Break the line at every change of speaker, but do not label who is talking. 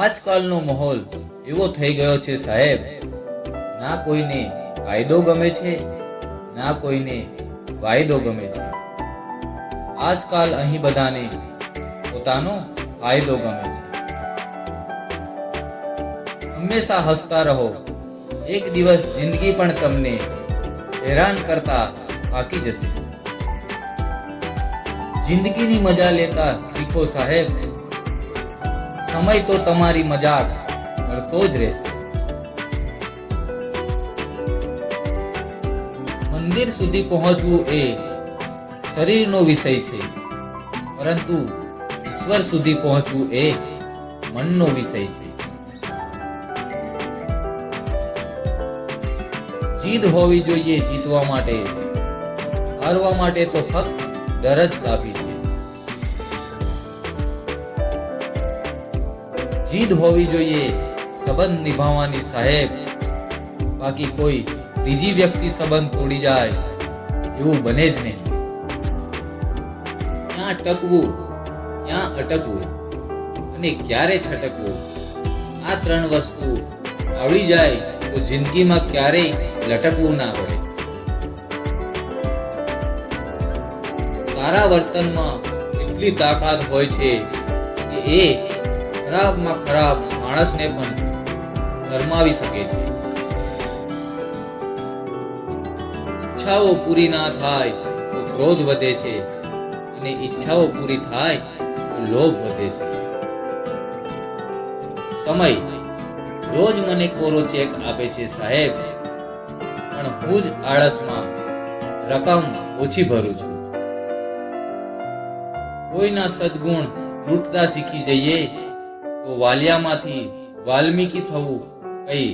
આજકાલનો માહોલ એવો થઈ ગયો છે સાહેબ, ના કોઈને કાયદો ગમે છે, ના કોઈને વાયદો ગમે છે. આજકાલ અહીં બધાને પોતાનો ફાયદો ગમે છે. હંમેશા હસતા રહો, એક દિવસ જિંદગી પણ તમને હેરાન કરતા થાકી જશે. જિંદગીની મજા લેતા શીખો સાહેબ, સમય તો તમારી મજાક કરતો જ રહેશે. મંદિર સુધી પહોંચવું એ શરીરનો વિષય છે, પરંતુ ઈશ્વર સુધી પહોંચવું એ મનનો વિષય છે. જીદ હોવી જોઈએ જીતવા માટે, હારવા માટે તો ફક્ત ડર જ કાફી છે. જીદ હોવી જોઈએ સંબંધ નિભાવવાની સાહેબ, બાકી કોઈ ત્રીજી વ્યક્તિ સંબંધ તોડી જાય એવું બને જ નહીં. ક્યાં ટકવું, ક્યાં અટકવું અને ક્યારે છટકવું, આ ત્રણ વસ્તુ આવડી જાય તો જિંદગીમાં ક્યારેય લટકવું ના પડે. સારા વર્તનમાં એટલી તાકાત હોય છે કે એ ખરાબમાં ખરાબ માણસને પણ શરમાવી શકે છે. ઈચ્છાઓ પૂરી ના થાય તો ક્રોધ વધે છે, અને ઈચ્છાઓ પૂરી થાય તો લોભ વધે છે. સમય રોજ મને કોરો ચેક આપે છે સાહેબ, પણ હું જ આળસમાં રકમ ઓછી ભરું છું. કોઈના સદગુણ લૂંટતા શીખી જઈએ તો વાલિયામાંથી વાલ્મીકી થવું કઈ